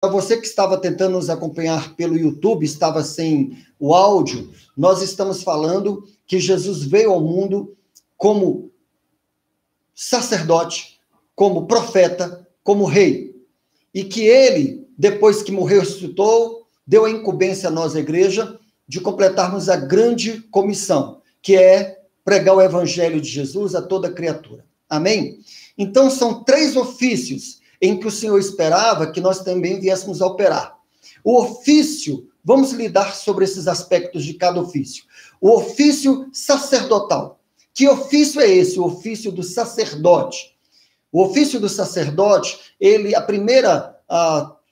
Para você que estava tentando nos acompanhar pelo YouTube, estava sem o áudio, nós estamos falando que Jesus veio ao mundo como sacerdote, como profeta, como rei. E que ele, depois que morreu e ressuscitou, deu a incumbência a nós, a igreja, de completarmos a grande comissão, que é pregar o evangelho de Jesus a toda criatura. Amém? Então, são 3 ofícios em que o Senhor esperava que nós também viéssemos a operar. O ofício, vamos lidar sobre esses aspectos de cada ofício. O ofício sacerdotal. Que ofício é esse? O ofício do sacerdote. O ofício do sacerdote, a primeira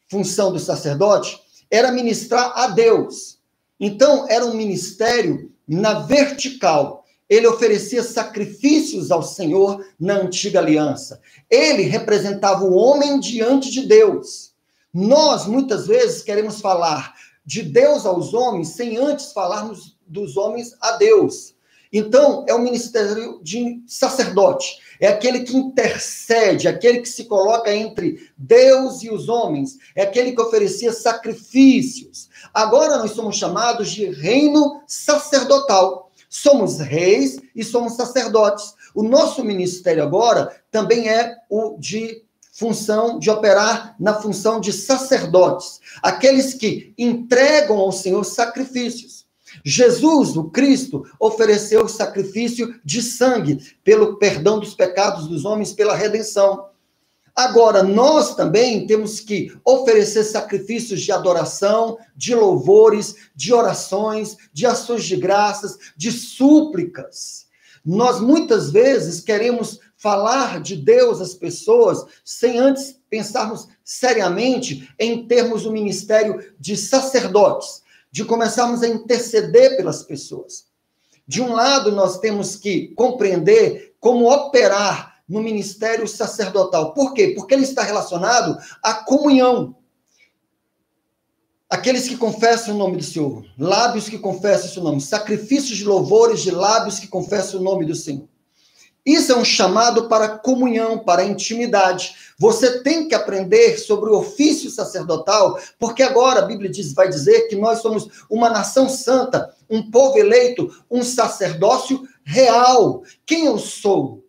função do sacerdote era ministrar a Deus. Então, era um ministério na vertical. Ele oferecia sacrifícios ao Senhor na antiga aliança. Ele representava o homem diante de Deus. Nós, muitas vezes, queremos falar de Deus aos homens sem antes falarmos dos homens a Deus. Então, é o ministério de sacerdote. É aquele que intercede, aquele que se coloca entre Deus e os homens. É aquele que oferecia sacrifícios. Agora nós somos chamados de reino sacerdotal. Somos reis e somos sacerdotes. O nosso ministério agora também é o de função de operar na função de sacerdotes. Aqueles que entregam ao Senhor sacrifícios. Jesus, o Cristo, ofereceu o sacrifício de sangue pelo perdão dos pecados dos homens, pela redenção. Agora, nós também temos que oferecer sacrifícios de adoração, de louvores, de orações, de ações de graças, de súplicas. Nós, muitas vezes, queremos falar de Deus às pessoas sem antes pensarmos seriamente em termos do ministério de sacerdotes, de começarmos a interceder pelas pessoas. De um lado, nós temos que compreender como operar no ministério sacerdotal. Por quê? Porque ele está relacionado à comunhão. Aqueles que confessam o nome do Senhor, lábios que confessam o seu nome, sacrifícios de louvores de lábios que confessam o nome do Senhor. Isso é um chamado para comunhão, para intimidade. Você tem que aprender sobre o ofício sacerdotal, porque agora a Bíblia vai dizer que nós somos uma nação santa, um povo eleito, um sacerdócio real. Quem eu sou?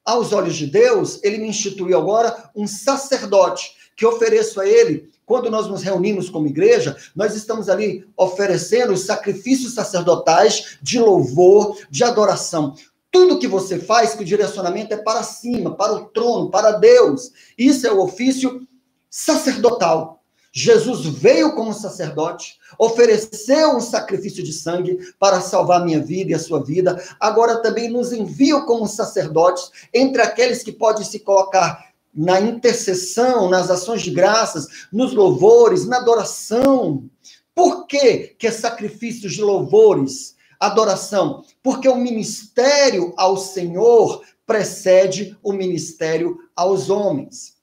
Aos olhos de Deus, ele me instituiu agora um sacerdote, que ofereço a ele, quando nós nos reunimos como igreja, nós estamos ali oferecendo os sacrifícios sacerdotais de louvor, de adoração. Tudo que você faz, que o direcionamento é para cima, para o trono, para Deus. Isso é o ofício sacerdotal. Jesus veio como sacerdote, ofereceu um sacrifício de sangue para salvar a minha vida e a sua vida. Agora também nos envia como sacerdotes entre aqueles que podem se colocar na intercessão, nas ações de graças, nos louvores, na adoração. Por que é sacrifícios de louvores, adoração? Porque o ministério ao Senhor precede o ministério aos homens.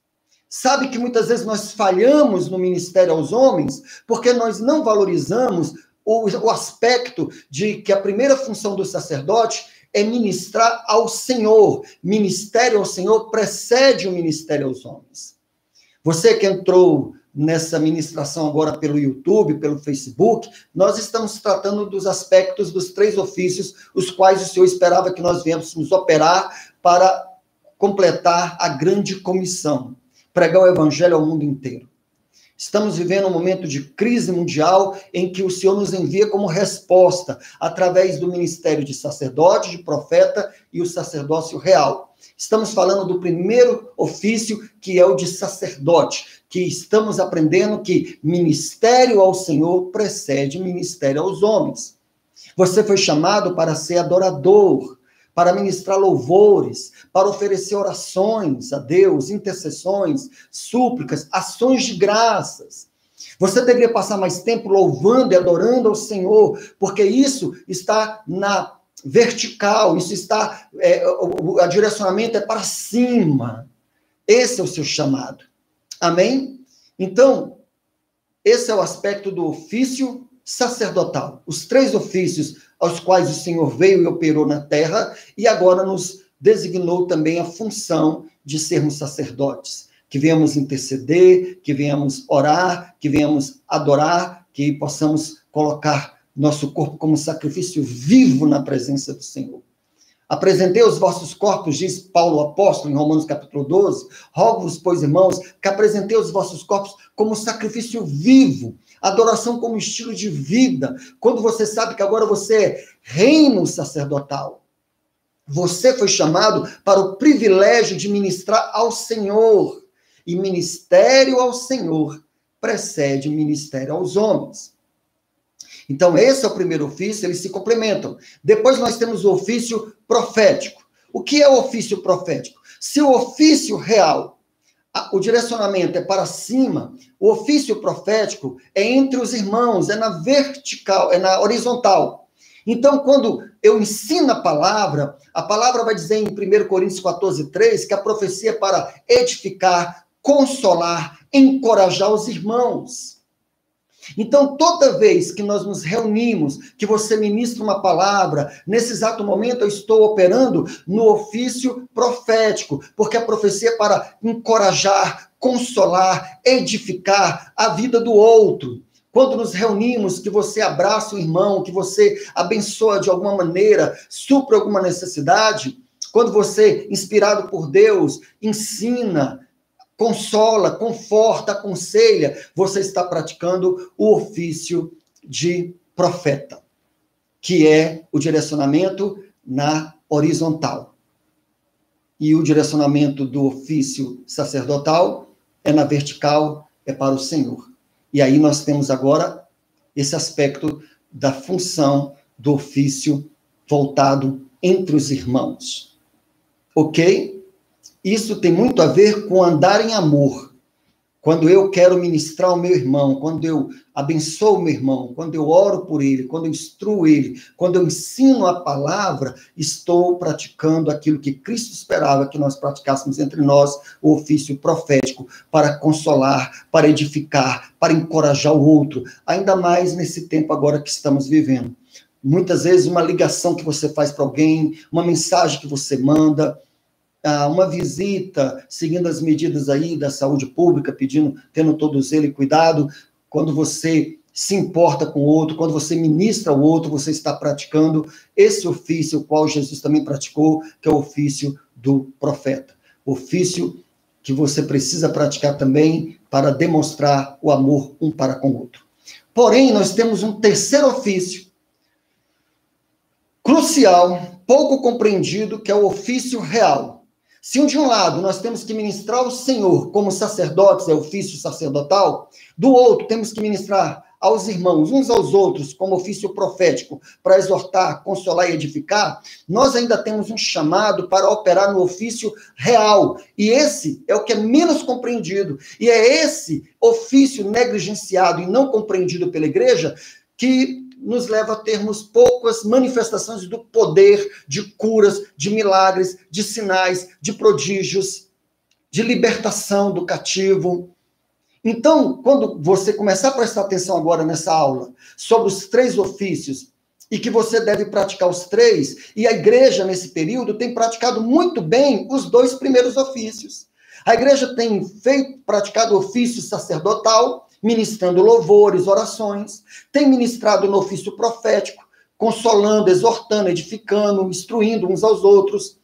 Sabe que muitas vezes nós falhamos no ministério aos homens porque nós não valorizamos o aspecto de que a primeira função do sacerdote é ministrar ao Senhor. Ministério ao Senhor precede o ministério aos homens. Você que entrou nessa ministração agora pelo YouTube, pelo Facebook, nós estamos tratando dos aspectos dos 3 ofícios, os quais o Senhor esperava que nós viéssemos operar para completar a grande comissão, pregar o evangelho ao mundo inteiro. Estamos vivendo um momento de crise mundial em que o Senhor nos envia como resposta através do ministério de sacerdote, de profeta e o sacerdócio real. Estamos falando do primeiro ofício, que é o de sacerdote, que estamos aprendendo que ministério ao Senhor precede ministério aos homens. Você foi chamado para ser adorador, para ministrar louvores, para oferecer orações a Deus, intercessões, súplicas, ações de graças. Você deveria passar mais tempo louvando e adorando ao Senhor, porque isso está na vertical, isso está, o direcionamento é para cima. Esse é o seu chamado. Amém? Então, esse é o aspecto do ofício sacerdotal. Os 3 ofícios aos quais o Senhor veio e operou na terra, e agora nos designou também a função de sermos sacerdotes. que venhamos interceder, que venhamos orar, que venhamos adorar, que possamos colocar nosso corpo como sacrifício vivo na presença do Senhor. Apresentei os vossos corpos, diz Paulo apóstolo, em Romanos capítulo 12, rogo-vos, pois, irmãos, que apresentei os vossos corpos como sacrifício vivo, adoração como estilo de vida, quando você sabe que agora você é reino sacerdotal. Você foi chamado para o privilégio de ministrar ao Senhor, e ministério ao Senhor precede ministério aos homens. Então, esse é o primeiro ofício, eles se complementam. Depois nós temos o ofício profético. O que é o ofício profético? Se o ofício real, o direcionamento é para cima, o ofício profético é entre os irmãos, é na vertical, é na horizontal. Então, quando eu ensino a palavra vai dizer em 1 Coríntios 14:3, que a profecia é para edificar, consolar, encorajar os irmãos. Então, toda vez que nós nos reunimos, que você ministra uma palavra, nesse exato momento eu estou operando no ofício profético, porque a profecia é para encorajar, consolar, edificar a vida do outro. Quando nos reunimos, que você abraça o irmão, que você abençoa de alguma maneira, supra alguma necessidade, quando você, inspirado por Deus, ensina, consola, conforta, aconselha, você está praticando o ofício de profeta, que é o direcionamento na horizontal. E o direcionamento do ofício sacerdotal é na vertical, é para o Senhor. E aí nós temos agora esse aspecto da função do ofício voltado entre os irmãos. Ok? Isso tem muito a ver com andar em amor. Quando eu quero ministrar o meu irmão, quando eu abençoo o meu irmão, quando eu oro por ele, quando eu instruo ele, quando eu ensino a palavra, estou praticando aquilo que Cristo esperava que nós praticássemos entre nós, o ofício profético, para consolar, para edificar, para encorajar o outro, ainda mais nesse tempo agora que estamos vivendo. Muitas vezes uma ligação que você faz para alguém, uma mensagem que você manda, uma visita, seguindo as medidas aí da saúde pública, tendo todos eles cuidado, quando você se importa com o outro, quando você ministra o outro, você está praticando esse ofício, o qual Jesus também praticou, que é o ofício do profeta. Ofício que você precisa praticar também para demonstrar o amor um para com o outro. Porém, nós temos um terceiro ofício, crucial, pouco compreendido, que é o ofício real. Se de um lado nós temos que ministrar o Senhor como sacerdotes, é ofício sacerdotal, do outro temos que ministrar aos irmãos, uns aos outros, como ofício profético, para exortar, consolar e edificar, nós ainda temos um chamado para operar no ofício real. E esse é o que é menos compreendido. E é esse ofício negligenciado e não compreendido pela igreja que nos leva a termos poucas manifestações do poder, de curas, de milagres, de sinais, de prodígios, de libertação do cativo. Então, quando você começar a prestar atenção agora nessa aula sobre os três ofícios e que você deve praticar os três, e a igreja nesse período tem praticado muito bem os dois primeiros ofícios. A igreja tem praticado o ofício sacerdotal, ministrando louvores, orações, tem ministrado no ofício profético, consolando, exortando, edificando, instruindo uns aos outros.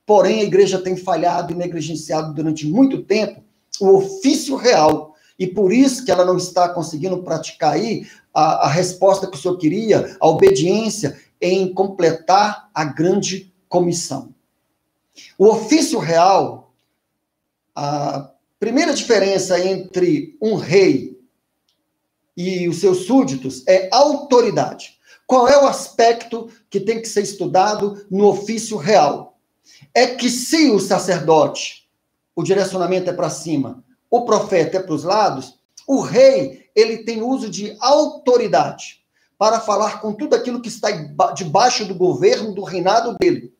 Porém, a igreja tem falhado e negligenciado durante muito tempo o ofício real, e por isso que ela não está conseguindo praticar aí a resposta que o Senhor queria, a obediência em completar a grande comissão. O ofício real, a primeira diferença entre um rei e os seus súditos é autoridade. Qual é o aspecto que tem que ser estudado no ofício real? É que se o sacerdote, o direcionamento é para cima, o profeta é para os lados, o rei, ele tem uso de autoridade para falar com tudo aquilo que está debaixo do governo, do reinado dele.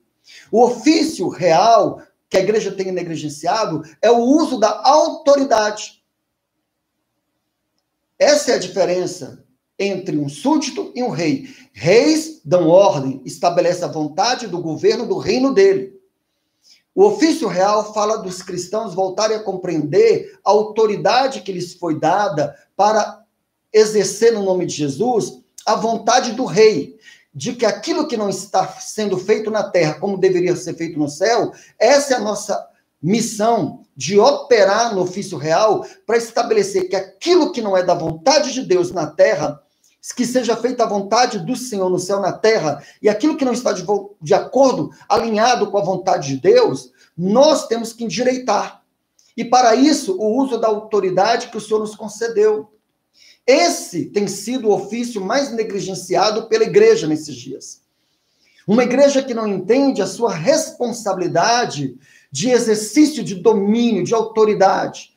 O ofício real, que a igreja tem negligenciado, é o uso da autoridade. Essa é a diferença entre um súdito e um rei. Reis dão ordem, estabelecem a vontade do governo do reino dele. O ofício real fala dos cristãos voltarem a compreender a autoridade que lhes foi dada para exercer no nome de Jesus a vontade do rei, de que aquilo que não está sendo feito na terra como deveria ser feito no céu, essa é a nossa missão de operar no ofício real para estabelecer que aquilo que não é da vontade de Deus na terra, que seja feita a vontade do Senhor no céu, na terra, e aquilo que não está de acordo, alinhado com a vontade de Deus, nós temos que endireitar. E para isso, o uso da autoridade que o Senhor nos concedeu. Esse tem sido o ofício mais negligenciado pela igreja nesses dias. Uma igreja que não entende a sua responsabilidade de exercício de domínio, de autoridade,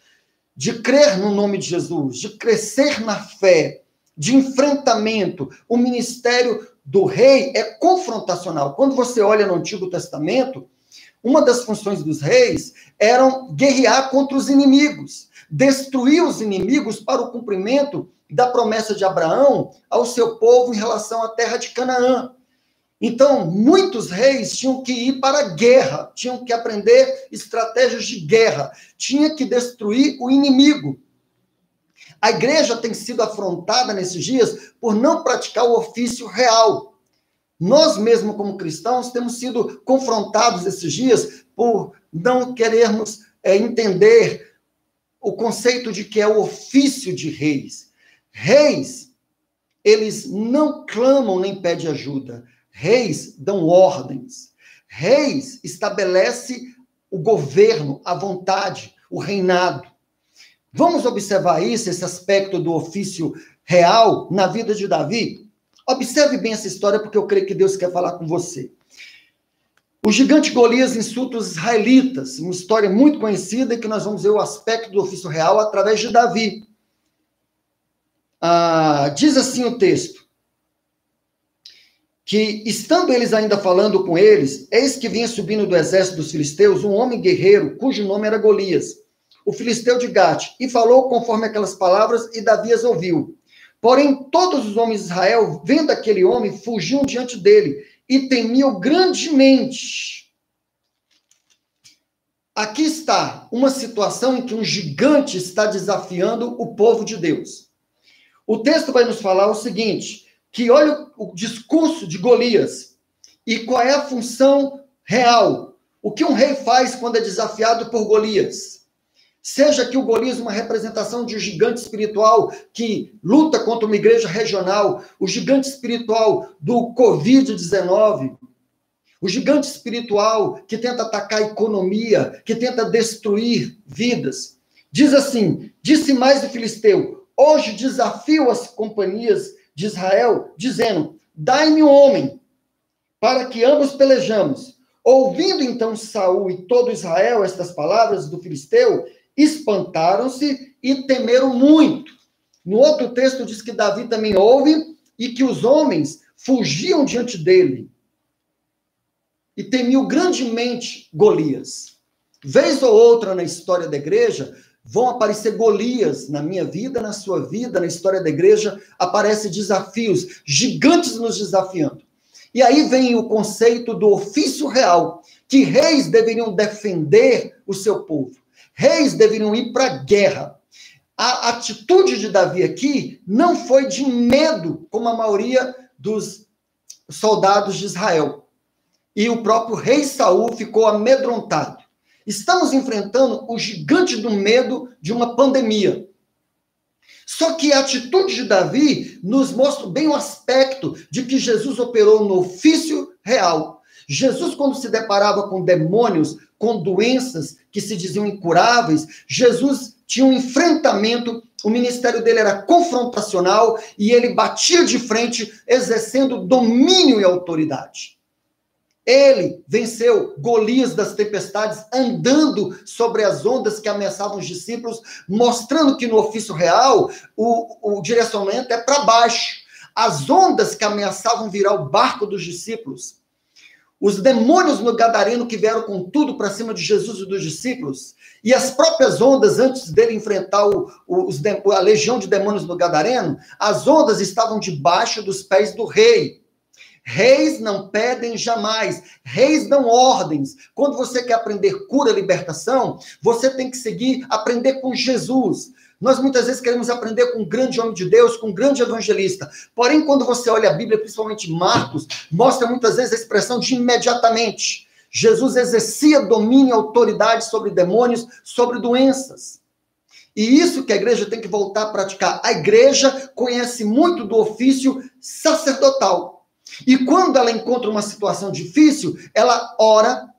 de crer no nome de Jesus, de crescer na fé, de enfrentamento. O ministério do rei é confrontacional. Quando você olha no Antigo Testamento, uma das funções dos reis eram guerrear contra os inimigos, destruir os inimigos para o cumprimento da promessa de Abraão ao seu povo em relação à terra de Canaã. Então, muitos reis tinham que ir para a guerra, tinham que aprender estratégias de guerra, tinha que destruir o inimigo. A igreja tem sido afrontada nesses dias por não praticar o ofício real. Nós mesmos, como cristãos, temos sido confrontados esses dias por não querermos entender o conceito de que é o ofício de reis. Reis, eles não clamam nem pedem ajuda. Reis dão ordens. Reis estabelece o governo, a vontade, o reinado. Vamos observar isso, esse aspecto do ofício real na vida de Davi? Observe bem essa história, porque eu creio que Deus quer falar com você. O gigante Golias insulta os israelitas, uma história muito conhecida, que nós vamos ver o aspecto do ofício real através de Davi. Diz assim o texto, que estando eles ainda falando com eles, eis que vinha subindo do exército dos filisteus um homem guerreiro, cujo nome era Golias, o filisteu de Gate, e falou conforme aquelas palavras, e Davi as ouviu. Porém, todos os homens de Israel, vendo aquele homem, fugiam diante dele, e temiam grandemente. Aqui está uma situação em que um gigante está desafiando o povo de Deus. O texto vai nos falar o seguinte, que olha o discurso de Golias, e qual é a função real. O que um rei faz quando é desafiado por Golias? Seja que o Golias uma representação de um gigante espiritual que luta contra uma igreja regional, o gigante espiritual do Covid-19, o gigante espiritual que tenta atacar a economia, que tenta destruir vidas. Diz assim, disse mais o filisteu, hoje desafio as companhias de Israel, dizendo, dai-me um homem, para que ambos pelejamos. Ouvindo então Saul e todo Israel estas palavras do filisteu, espantaram-se e temeram muito. No outro texto diz que Davi também ouve e que os homens fugiam diante dele. E temiam grandemente Golias. Vez ou outra na história da igreja, vão aparecer Golias na minha vida, na sua vida, na história da igreja, aparecem desafios, gigantes nos desafiando. E aí vem o conceito do ofício real, que reis deveriam defender o seu povo. Reis deveriam ir para a guerra. A atitude de Davi aqui não foi de medo, como a maioria dos soldados de Israel. E o próprio rei Saul ficou amedrontado. Estamos enfrentando o gigante do medo de uma pandemia. Só que a atitude de Davi nos mostra bem o aspecto de que Jesus operou no ofício real. Jesus, quando se deparava com demônios, com doenças que se diziam incuráveis, Jesus tinha um enfrentamento, o ministério dele era confrontacional e ele batia de frente, exercendo domínio e autoridade. Ele venceu Golias das tempestades, andando sobre as ondas que ameaçavam os discípulos, mostrando que no ofício real o direcionamento é para baixo. As ondas que ameaçavam virar o barco dos discípulos, os demônios no Gadareno que vieram com tudo para cima de Jesus e dos discípulos, e as próprias ondas, antes dele enfrentar a legião de demônios no Gadareno, as ondas estavam debaixo dos pés do rei. Reis não pedem jamais, reis dão ordens. Quando você quer aprender cura, libertação, você tem que aprender com Jesus. Nós muitas vezes queremos aprender com um grande homem de Deus, com um grande evangelista. Porém, quando você olha a Bíblia, principalmente Marcos, mostra muitas vezes a expressão de imediatamente. Jesus exercia domínio e autoridade sobre demônios, sobre doenças. E isso que a igreja tem que voltar a praticar. A igreja conhece muito do ofício sacerdotal. E quando ela encontra uma situação difícil, ela ora,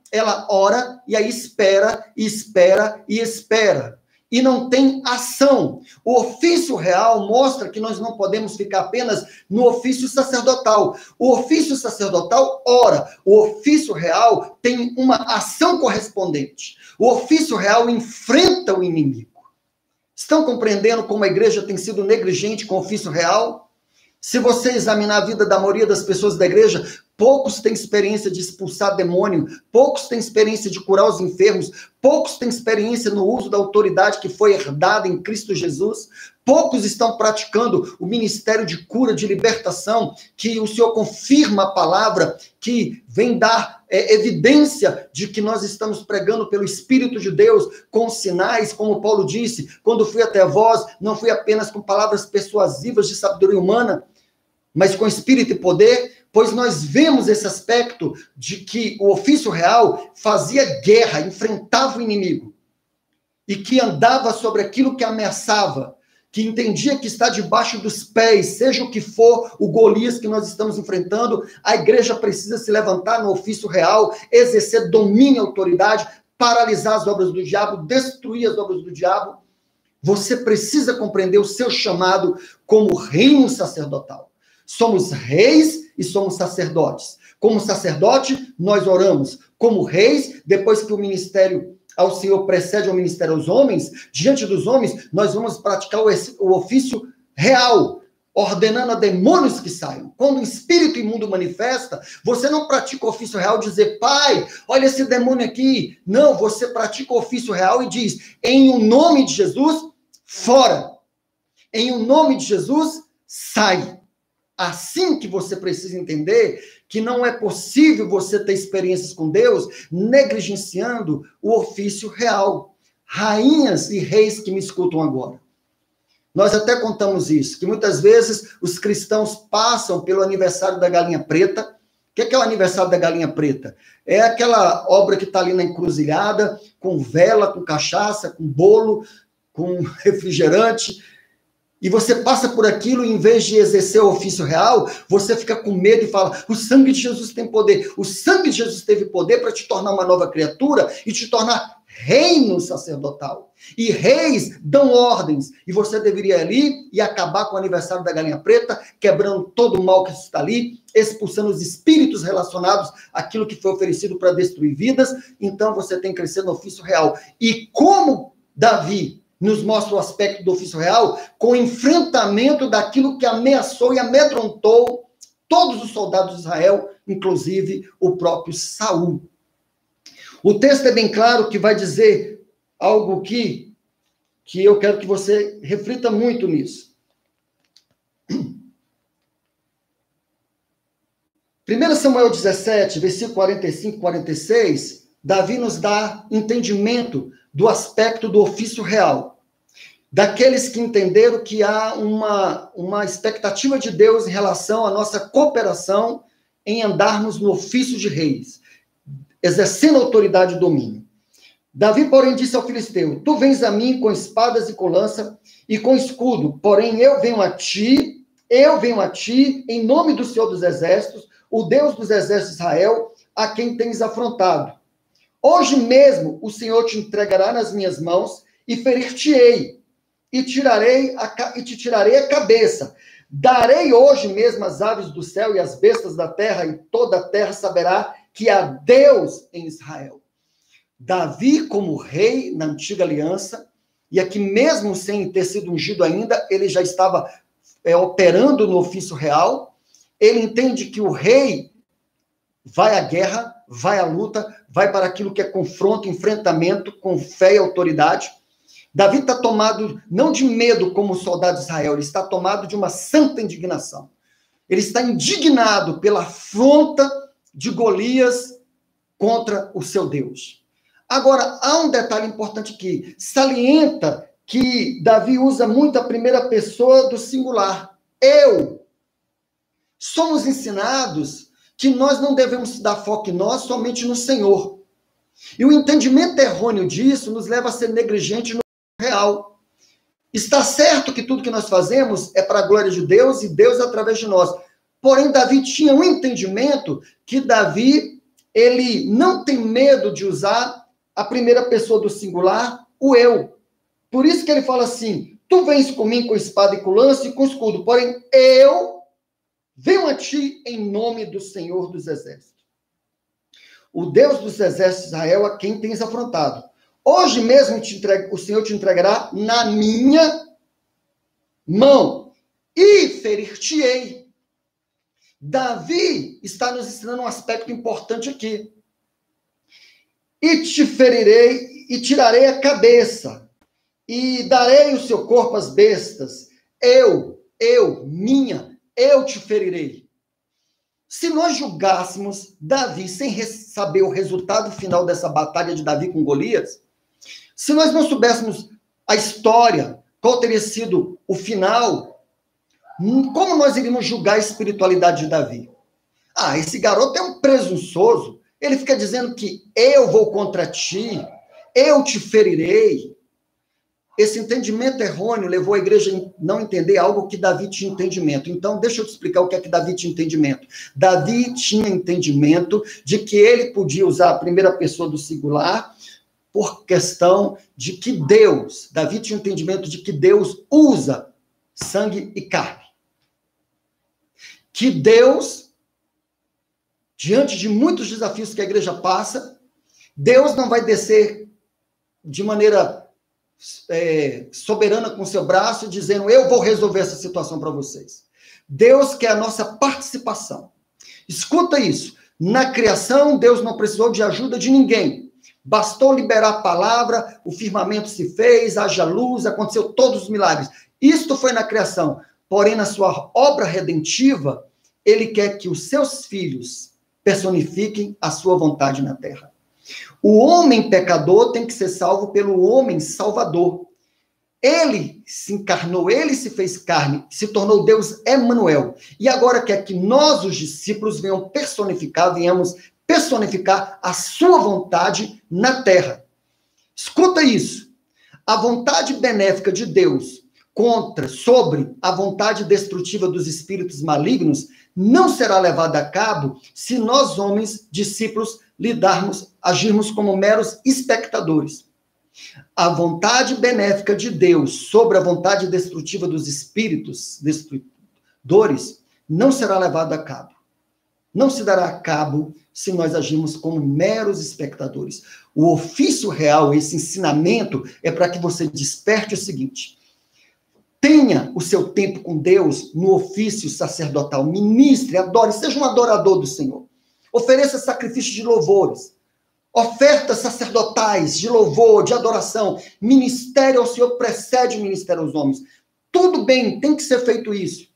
e aí espera, e espera, e espera. E não tem ação. O ofício real mostra que nós não podemos ficar apenas no ofício sacerdotal. O ofício sacerdotal ora. O ofício real tem uma ação correspondente. O ofício real enfrenta o inimigo. Estão compreendendo como a igreja tem sido negligente com o ofício real? Se você examinar a vida da maioria das pessoas da igreja, poucos têm experiência de expulsar demônio, poucos têm experiência de curar os enfermos, poucos têm experiência no uso da autoridade que foi herdada em Cristo Jesus, poucos estão praticando o ministério de cura, de libertação, que o Senhor confirma a palavra, que vem dar evidência de que nós estamos pregando pelo Espírito de Deus, com sinais, como Paulo disse, quando fui até vós, não fui apenas com palavras persuasivas de sabedoria humana, mas com espírito e poder, pois nós vemos esse aspecto de que o ofício real fazia guerra, enfrentava o inimigo, e que andava sobre aquilo que ameaçava, que entendia que está debaixo dos pés, seja o que for o Golias que nós estamos enfrentando, a igreja precisa se levantar no ofício real, exercer domínio e autoridade, paralisar as obras do diabo, destruir as obras do diabo. Você precisa compreender o seu chamado como reino sacerdotal. Somos reis e somos sacerdotes. Como sacerdote, nós oramos. Como reis, depois que o ministério ao Senhor precede ao ministério aos homens, diante dos homens, nós vamos praticar o ofício real, ordenando a demônios que saiam. Quando o espírito imundo manifesta, você não pratica o ofício real dizer, pai, olha esse demônio aqui. Não, você pratica o ofício real e diz, em o nome de Jesus, fora. Em o nome de Jesus, sai. Assim que você precisa entender que não é possível você ter experiências com Deus negligenciando o ofício real. Rainhas e reis que me escutam agora. Nós até contamos isso, que muitas vezes os cristãos passam pelo aniversário da Galinha Preta. O que é o aniversário da Galinha Preta? É aquela obra que está ali na encruzilhada, com vela, com cachaça, com bolo, com refrigerante. E você passa por aquilo e, em vez de exercer o ofício real, você fica com medo e fala, o sangue de Jesus tem poder. O sangue de Jesus teve poder para te tornar uma nova criatura e te tornar reino sacerdotal. E reis dão ordens. E você deveria ir ali e acabar com o aniversário da Galinha Preta, quebrando todo o mal que está ali, expulsando os espíritos relacionados àquilo que foi oferecido para destruir vidas. Então você tem que crescer no ofício real. E como Davi nos mostra o aspecto do ofício real, com o enfrentamento daquilo que ameaçou e amedrontou todos os soldados de Israel, inclusive o próprio Saul. O texto é bem claro que vai dizer algo que eu quero que você reflita muito nisso. 1 Samuel 17, versículo 45 e 46, Davi nos dá entendimento do aspecto do ofício real. Daqueles que entenderam que há uma expectativa de Deus em relação à nossa cooperação em andarmos no ofício de reis, exercendo autoridade e domínio. Davi, porém, disse ao filisteu, tu vens a mim com espadas e com lança e com escudo, porém eu venho a ti, em nome do Senhor dos Exércitos, o Deus dos Exércitos de Israel, a quem tens afrontado. Hoje mesmo o Senhor te entregará nas minhas mãos e ferir-te-ei, e te tirarei a cabeça. Darei hoje mesmo as aves do céu e as bestas da terra, e toda a terra saberá que há Deus em Israel. Davi, como rei na antiga aliança, e aqui mesmo sem ter sido ungido ainda, ele já estava operando no ofício real. Ele entende que o rei vai à guerra, vai à luta, vai para aquilo que é confronto, enfrentamento, com fé e autoridade. Davi está tomado, não de medo como o soldado de Israel, ele está tomado de uma santa indignação. Ele está indignado pela afronta de Golias contra o seu Deus. Agora, há um detalhe importante aqui. Salienta que Davi usa muito a primeira pessoa do singular. Eu. Somos ensinados que nós não devemos dar foco em nós, somente no Senhor. E o entendimento errôneo disso nos leva a ser negligente no real. Está certo que tudo que nós fazemos é para a glória de Deus e Deus através de nós. Porém, Davi tinha um entendimento que Davi, ele não tem medo de usar a primeira pessoa do singular, o eu. Por isso que ele fala assim, tu vens comigo com espada e com lança e com escudo, porém eu venho a ti em nome do Senhor dos Exércitos. O Deus dos Exércitos de Israel a quem tens afrontado. Hoje mesmo o Senhor te entregará na minha mão e ferir-te-ei. Davi está nos ensinando um aspecto importante aqui. E te ferirei e tirarei a cabeça e darei o seu corpo às bestas. Eu te ferirei. Se nós julgássemos Davi sem saber o resultado final dessa batalha de Davi com Golias, se nós não soubéssemos a história, qual teria sido o final, como nós iríamos julgar a espiritualidade de Davi? Ah, esse garoto é um presunçoso, ele fica dizendo que eu vou contra ti, eu te ferirei. Esse entendimento errôneo levou a igreja a não entender algo que Davi tinha entendimento. Então, deixa eu te explicar o que é que Davi tinha entendimento. Davi tinha entendimento de que ele podia usar a primeira pessoa do singular por questão de que Davi tinha entendimento de que Deus usa sangue e carne. Que Deus, diante de muitos desafios que a igreja passa, Deus não vai descer de maneira soberana com seu braço, dizendo, eu vou resolver essa situação para vocês. Deus quer a nossa participação. Escuta isso. Na criação, Deus não precisou de ajuda de ninguém. Bastou liberar a palavra, o firmamento se fez, haja luz, aconteceu todos os milagres. Isto foi na criação. Porém, na sua obra redentiva, ele quer que os seus filhos personifiquem a sua vontade na terra. O homem pecador tem que ser salvo pelo homem salvador. Ele se encarnou, ele se fez carne, se tornou Deus Emanuel. E agora quer que nós, os discípulos, venhamos personificar a sua vontade na terra. Escuta isso. A vontade benéfica de Deus sobre a vontade destrutiva dos espíritos malignos não será levada a cabo se nós, homens, discípulos, agirmos como meros espectadores. A vontade benéfica de Deus sobre a vontade destrutiva dos espíritos destruidores não será levada a cabo. Não se dará a cabo se nós agirmos como meros espectadores. O ofício real, esse ensinamento, é para que você desperte o seguinte: tenha o seu tempo com Deus no ofício sacerdotal, ministre, adore, seja um adorador do Senhor. Ofereça sacrifícios de louvores, ofertas sacerdotais de louvor, de adoração. Ministério ao Senhor precede o ministério aos homens. Tudo bem, tem que ser feito isso.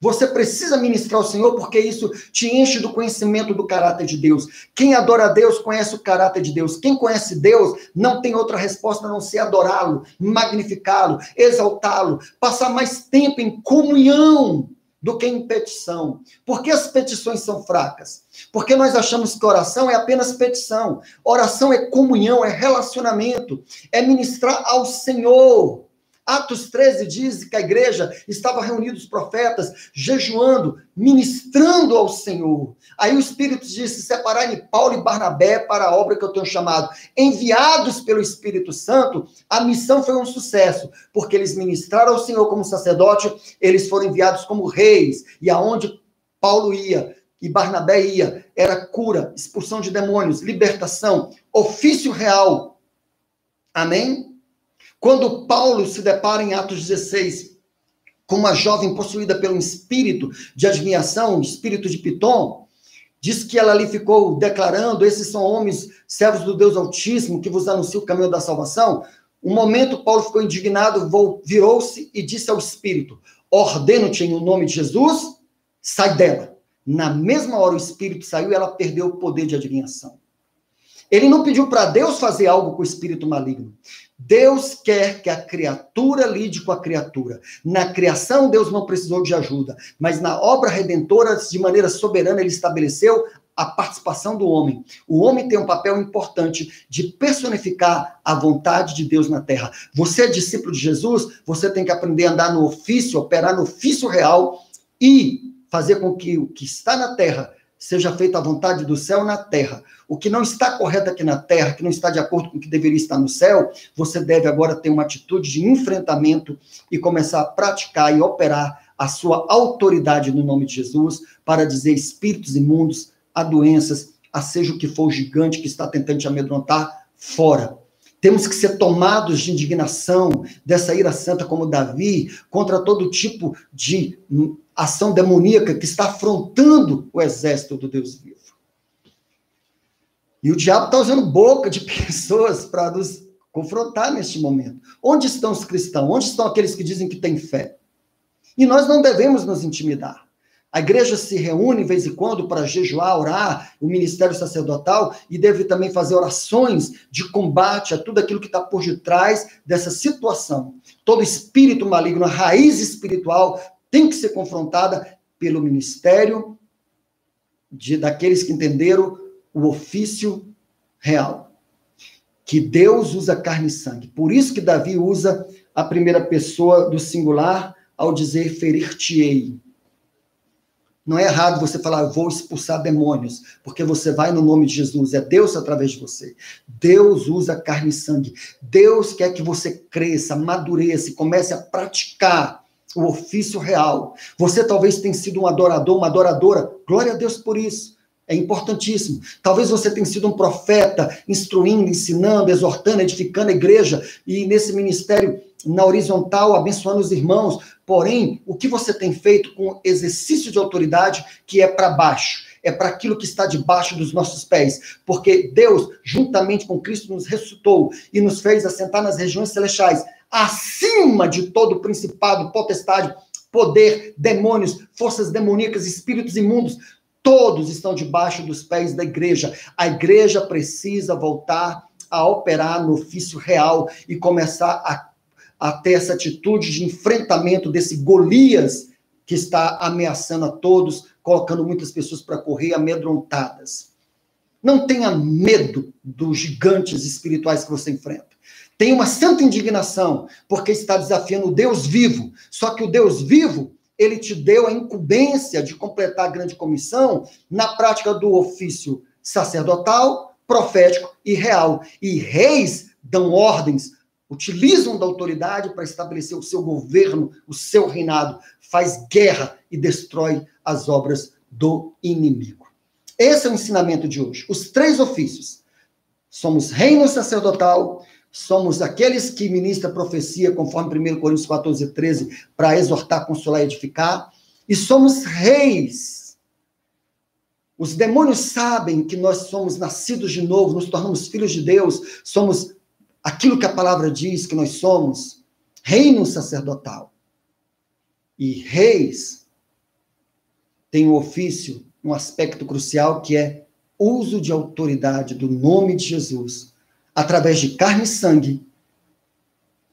Você precisa ministrar ao Senhor porque isso te enche do conhecimento do caráter de Deus. Quem adora a Deus conhece o caráter de Deus. Quem conhece Deus não tem outra resposta a não ser adorá-lo, magnificá-lo, exaltá-lo, passar mais tempo em comunhão do que em petição. Por que as petições são fracas? Porque nós achamos que oração é apenas petição. Oração é comunhão, é relacionamento, é ministrar ao Senhor. Atos 13 diz que a igreja estava reunida, os profetas, jejuando, ministrando ao Senhor. Aí o Espírito disse, separai-me Paulo e Barnabé para a obra que eu tenho chamado. Enviados pelo Espírito Santo, a missão foi um sucesso, porque eles ministraram ao Senhor como sacerdote, eles foram enviados como reis, e aonde Paulo ia e Barnabé ia, era cura, expulsão de demônios, libertação, ofício real. Amém? Quando Paulo se depara em Atos 16 com uma jovem possuída pelo espírito de adivinhação, espírito de Pitom, diz que ela ali ficou declarando, esses são homens, servos do Deus Altíssimo, que vos anunciam o caminho da salvação. Um momento, Paulo ficou indignado, virou-se e disse ao espírito, ordeno-te em nome de Jesus, sai dela. Na mesma hora o espírito saiu e ela perdeu o poder de adivinhação. Ele não pediu para Deus fazer algo com o espírito maligno. Deus quer que a criatura lide com a criatura. Na criação, Deus não precisou de ajuda, mas na obra redentora, de maneira soberana, ele estabeleceu a participação do homem. O homem tem um papel importante de personificar a vontade de Deus na terra. Você é discípulo de Jesus, você tem que aprender a andar no ofício, operar no ofício real e fazer com que o que está na terra seja feita a vontade do céu na terra. O que não está correto aqui na terra, que não está de acordo com o que deveria estar no céu, você deve agora ter uma atitude de enfrentamento e começar a praticar e operar a sua autoridade no nome de Jesus para dizer espíritos imundos, a doenças, a seja o que for o gigante que está tentando te amedrontar, fora. Temos que ser tomados de indignação, dessa ira santa como Davi, contra todo tipo de ação demoníaca que está afrontando o exército do Deus vivo. E o diabo está usando boca de pessoas para nos confrontar neste momento. Onde estão os cristãos? Onde estão aqueles que dizem que têm fé? E nós não devemos nos intimidar. A igreja se reúne, de vez em quando, para jejuar, orar, o ministério sacerdotal, e deve também fazer orações de combate a tudo aquilo que está por detrás dessa situação. Todo espírito maligno, a raiz espiritual, tem que ser confrontada pelo ministério daqueles que entenderam o ofício real. Que Deus usa carne e sangue. Por isso que Davi usa a primeira pessoa do singular ao dizer ferir-te-ei. Não é errado você falar, eu vou expulsar demônios, porque você vai no nome de Jesus, é Deus através de você. Deus usa carne e sangue. Deus quer que você cresça, amadureça e comece a praticar o ofício real. Você talvez tenha sido um adorador, uma adoradora, glória a Deus por isso. É importantíssimo. Talvez você tenha sido um profeta, instruindo, ensinando, exortando, edificando a igreja, e nesse ministério, na horizontal, abençoando os irmãos. Porém, o que você tem feito com exercício de autoridade que é para baixo? É para aquilo que está debaixo dos nossos pés. Porque Deus, juntamente com Cristo, nos ressuscitou e nos fez assentar nas regiões celestiais, acima de todo principado, potestade, poder, demônios, forças demoníacas, espíritos imundos. Todos estão debaixo dos pés da igreja. A igreja precisa voltar a operar no ofício real e começar a ter essa atitude de enfrentamento desse Golias que está ameaçando a todos, colocando muitas pessoas para correr amedrontadas. Não tenha medo dos gigantes espirituais que você enfrenta. Tenha uma santa indignação, porque está desafiando o Deus vivo. Só que o Deus vivo, ele te deu a incumbência de completar a grande comissão na prática do ofício sacerdotal, profético e real. E reis dão ordens, utilizam da autoridade para estabelecer o seu governo, o seu reinado, faz guerra e destrói as obras do inimigo. Esse é o ensinamento de hoje. Os 3 ofícios. Somos reino sacerdotal, somos aqueles que ministram profecia, conforme 1 Coríntios 14, 13, para exortar, consolar e edificar, e somos reis. Os demônios sabem que nós somos nascidos de novo, nos tornamos filhos de Deus, somos aquilo que a palavra diz que nós somos, reino sacerdotal. E reis têm um ofício, um aspecto crucial, que é uso de autoridade do nome de Jesus, através de carne e sangue,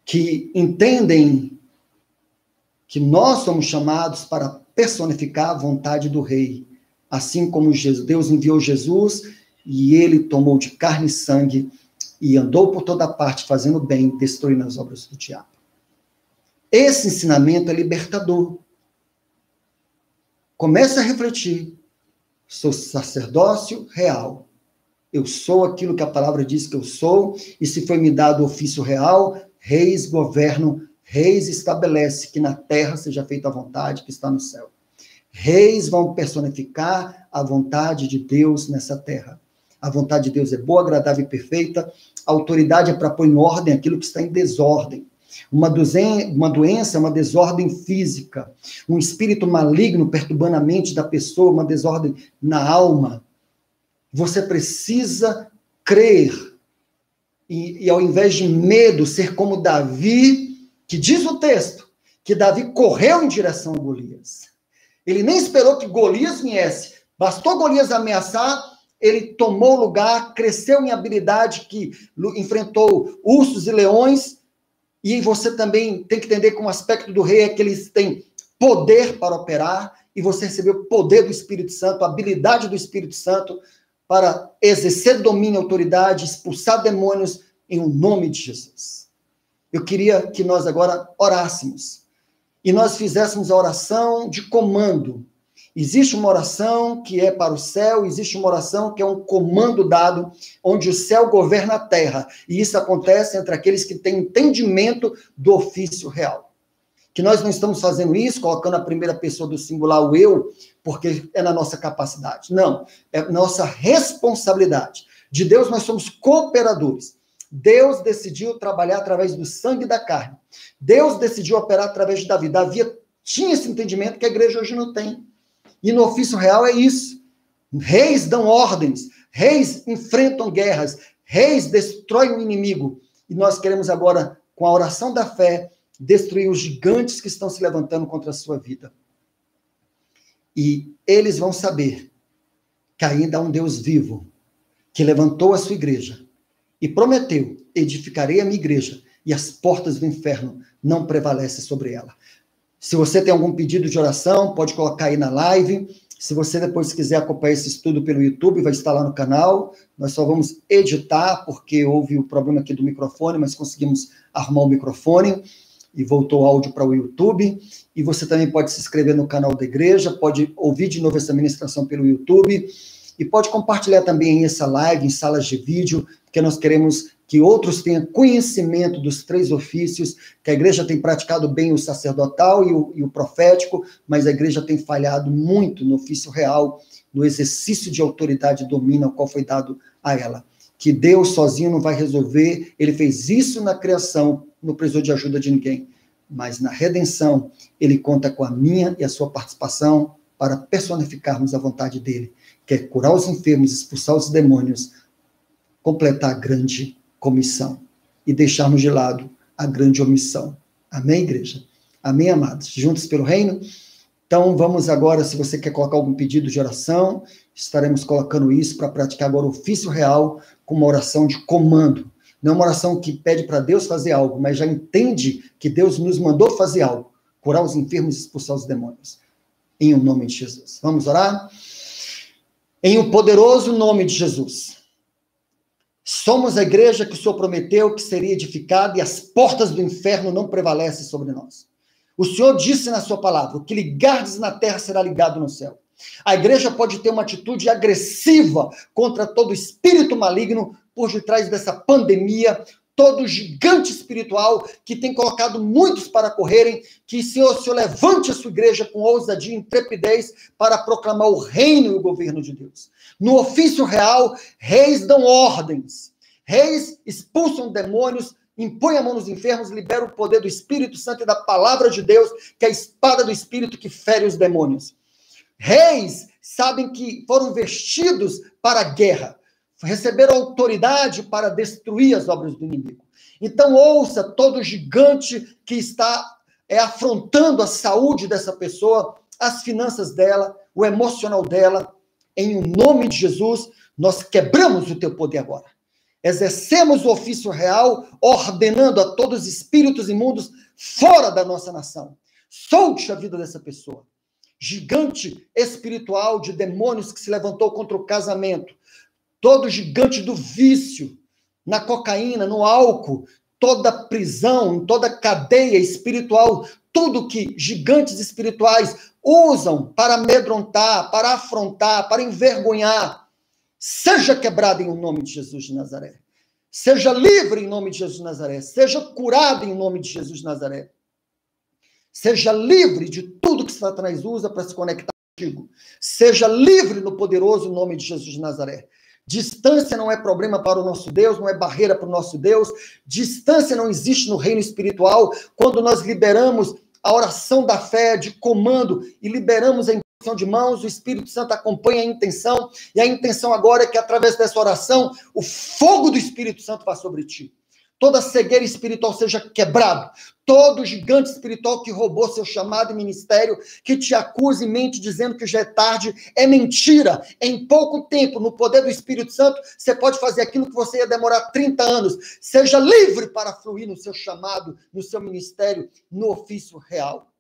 que entendem que nós somos chamados para personificar a vontade do rei, assim como Deus enviou Jesus, e ele tomou de carne e sangue e andou por toda parte fazendo bem, destruindo as obras do diabo. Esse ensinamento é libertador. Comece a refletir. Sou sacerdócio real. Eu sou aquilo que a palavra diz que eu sou, e se foi me dado o ofício real, reis governam, reis estabelece que na terra seja feita a vontade que está no céu. Reis vão personificar a vontade de Deus nessa terra. A vontade de Deus é boa, agradável e perfeita. A autoridade é para pôr em ordem aquilo que está em desordem. Uma doença é uma desordem física. Um espírito maligno perturbando a mente da pessoa, uma desordem na alma. Você precisa crer. E ao invés de medo, ser como Davi, que diz o texto, que Davi correu em direção a Golias. Ele nem esperou que Golias viesse. Bastou Golias ameaçar, ele tomou lugar, cresceu em habilidade, que enfrentou ursos e leões. E você também tem que entender que um aspecto do rei é que eles têm poder para operar, e você recebeu o poder do Espírito Santo, a habilidade do Espírito Santo para exercer domínio e autoridade, expulsar demônios em o nome de Jesus. Eu queria que nós agora orássemos e nós fizéssemos a oração de comando. Existe uma oração que é para o céu, existe uma oração que é um comando dado, onde o céu governa a terra. E isso acontece entre aqueles que têm entendimento do ofício real. Que nós não estamos fazendo isso, colocando a primeira pessoa do singular, o eu, porque é na nossa capacidade. Não, é nossa responsabilidade. De Deus nós somos cooperadores. Deus decidiu trabalhar através do sangue e da carne. Deus decidiu operar através de Davi. Davi tinha esse entendimento que a igreja hoje não tem. E no ofício real é isso. Reis dão ordens, reis enfrentam guerras, reis destroem o inimigo. E nós queremos agora, com a oração da fé, destruir os gigantes que estão se levantando contra a sua vida. E eles vão saber que ainda há um Deus vivo, que levantou a sua igreja e prometeu: edificarei a minha igreja e as portas do inferno não prevalecem sobre ela. Se você tem algum pedido de oração, pode colocar aí na live. Se você depois quiser acompanhar esse estudo pelo YouTube, vai estar lá no canal. Nós só vamos editar, porque houve o problema aqui do microfone, mas conseguimos arrumar o microfone e voltou o áudio para o YouTube. E você também pode se inscrever no canal da igreja, pode ouvir de novo essa ministração pelo YouTube e pode compartilhar também essa live em salas de vídeo, porque nós queremos que outros tenham conhecimento dos 3 ofícios, que a igreja tem praticado bem o sacerdotal e o profético, mas a igreja tem falhado muito no ofício real, no exercício de autoridade e domínio ao qual foi dado a ela. Que Deus sozinho não vai resolver, ele fez isso na criação, não precisou de ajuda de ninguém, mas na redenção, ele conta com a minha e a sua participação para personificarmos a vontade dele, que é curar os enfermos, expulsar os demônios, completar a grande comissão e deixarmos de lado a grande omissão. Amém, igreja? Amém, amados? Juntos pelo reino? Então, vamos agora, se você quer colocar algum pedido de oração, estaremos colocando isso para praticar agora o ofício real com uma oração de comando. Não é uma oração que pede para Deus fazer algo, mas já entende que Deus nos mandou fazer algo. Curar os enfermos e expulsar os demônios. Em o nome de Jesus. Vamos orar? Em o poderoso nome de Jesus. Somos a igreja que o Senhor prometeu que seria edificada e as portas do inferno não prevalecem sobre nós. O Senhor disse na sua palavra: o que ligardes na terra será ligado no céu. A igreja pode ter uma atitude agressiva contra todo espírito maligno por detrás dessa pandemia, todo gigante espiritual que tem colocado muitos para correrem, que o Senhor levante a sua igreja com ousadia e intrepidez para proclamar o reino e o governo de Deus. No ofício real, reis dão ordens, reis expulsam demônios, impõem a mão nos enfermos, liberam o poder do Espírito Santo e da palavra de Deus, que é a espada do Espírito que fere os demônios. Reis sabem que foram vestidos para a guerra, receberam autoridade para destruir as obras do inimigo. Então ouça todo gigante que está afrontando a saúde dessa pessoa, as finanças dela, o emocional dela. Em nome de Jesus, nós quebramos o teu poder agora. Exercemos o ofício real, ordenando a todos os espíritos imundos fora da nossa nação. Solte a vida dessa pessoa. Gigante espiritual de demônios que se levantou contra o casamento. Todo gigante do vício, na cocaína, no álcool, toda prisão, toda cadeia espiritual, tudo que gigantes espirituais usam para amedrontar, para afrontar, para envergonhar, seja quebrado em nome de Jesus de Nazaré. Seja livre em nome de Jesus de Nazaré. Seja curado em nome de Jesus de Nazaré. Seja livre de tudo que Satanás usa para se conectar contigo. Seja livre no poderoso nome de Jesus de Nazaré. Distância não é problema para o nosso Deus, não é barreira para o nosso Deus. Distância não existe no reino espiritual. Quando nós liberamos a oração da fé de comando e liberamos a imposição de mãos, o Espírito Santo acompanha a intenção, e a intenção agora é que através dessa oração, o fogo do Espírito Santo vá sobre ti. toda cegueira espiritual seja quebrado, todo gigante espiritual que roubou seu chamado e ministério, que te acusa e mente dizendo que já é tarde, é mentira. Em pouco tempo, no poder do Espírito Santo, você pode fazer aquilo que você ia demorar 30 anos. Seja livre para fluir no seu chamado, no seu ministério, no ofício real.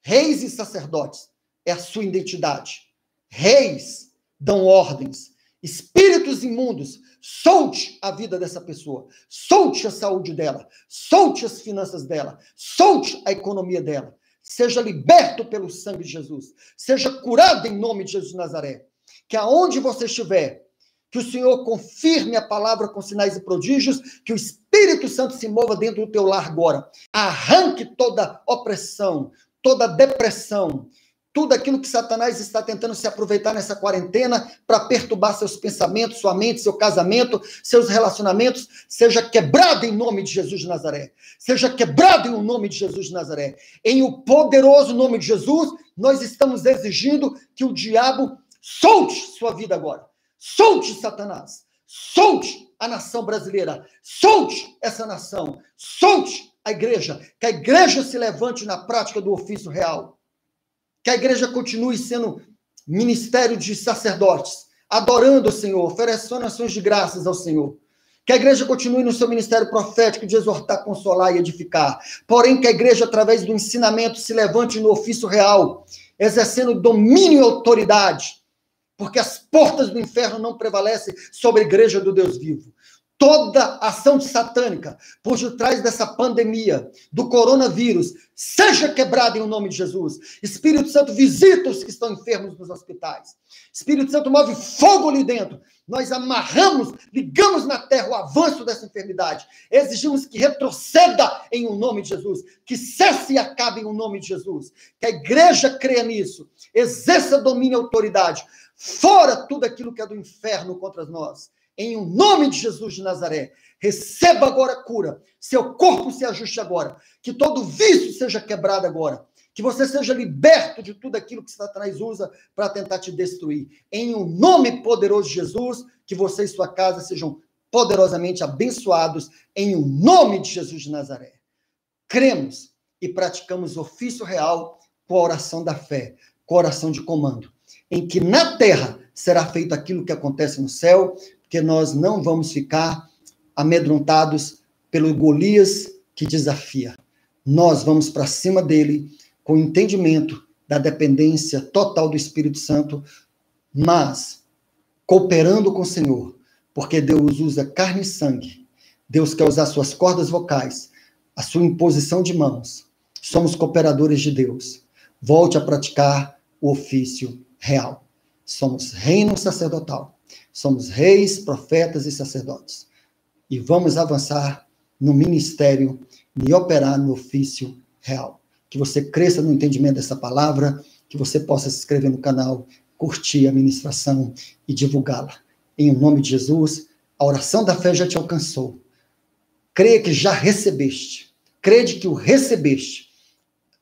Reis e sacerdotes é a sua identidade. Reis dão ordens. Espíritos imundos, solte a vida dessa pessoa, solte a saúde dela, solte as finanças dela, solte a economia dela. Seja liberto pelo sangue de Jesus, seja curado em nome de Jesus de Nazaré. Que aonde você estiver, que o Senhor confirme a palavra com sinais e prodígios, que o Espírito Santo se mova dentro do teu lar agora. Arranque toda opressão, toda depressão, tudo aquilo que Satanás está tentando se aproveitar nessa quarentena para perturbar seus pensamentos, sua mente, seu casamento, seus relacionamentos, seja quebrado em nome de Jesus de Nazaré. Seja quebrado em nome de Jesus de Nazaré. Em o poderoso nome de Jesus, nós estamos exigindo que o diabo solte sua vida agora. Solte Satanás. Solte a nação brasileira. Solte essa nação. Solte a igreja. Que a igreja se levante na prática do ofício real. Que a igreja continue sendo ministério de sacerdotes, adorando o Senhor, oferecendo ações de graças ao Senhor. Que a igreja continue no seu ministério profético de exortar, consolar e edificar. Porém, que a igreja, através do ensinamento, se levante no ofício real, exercendo domínio e autoridade, porque as portas do inferno não prevalecem sobre a igreja do Deus vivo. Toda ação satânica por detrás dessa pandemia, do coronavírus, seja quebrada em nome de Jesus. Espírito Santo, visita os que estão enfermos nos hospitais. Espírito Santo, move fogo ali dentro. Nós amarramos, ligamos na terra o avanço dessa enfermidade. Exigimos que retroceda em nome de Jesus. Que cesse e acabe em nome de Jesus. Que a igreja creia nisso. Exerça domínio e autoridade. Fora tudo aquilo que é do inferno contra nós. Em nome de Jesus de Nazaré, receba agora cura. Seu corpo se ajuste agora. Que todo vício seja quebrado agora. Que você seja liberto de tudo aquilo que Satanás usa para tentar te destruir. Em nome poderoso de Jesus, que você e sua casa sejam poderosamente abençoados. Em nome de Jesus de Nazaré. Cremos e praticamos ofício real com a oração da fé, com a oração de comando. Em que na terra será feito aquilo que acontece no céu, porque nós não vamos ficar amedrontados pelo Golias que desafia. Nós vamos para cima dele com o entendimento da dependência total do Espírito Santo, mas cooperando com o Senhor, porque Deus usa carne e sangue. Deus quer usar suas cordas vocais, a sua imposição de mãos. Somos cooperadores de Deus. Volte a praticar o ofício real. Somos reino sacerdotal. Somos reis, profetas e sacerdotes. E vamos avançar no ministério e operar no ofício real. Que você cresça no entendimento dessa palavra, que você possa se inscrever no canal, curtir a ministração e divulgá-la. Em nome de Jesus, a oração da fé já te alcançou. Creia que já recebeste. Crede que o recebeste.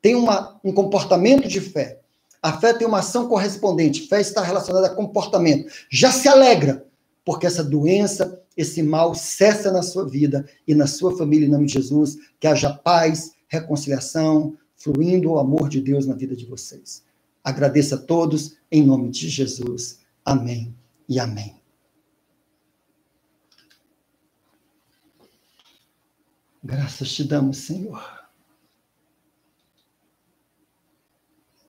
Tem um comportamento de fé. A fé tem uma ação correspondente. Fé está relacionada a comportamento. Já se alegra, porque essa doença, esse mal cessa na sua vida e na sua família, em nome de Jesus. Que haja paz, reconciliação, fluindo o amor de Deus na vida de vocês. Agradeço a todos, em nome de Jesus. Amém e amém. Graças te damos, Senhor.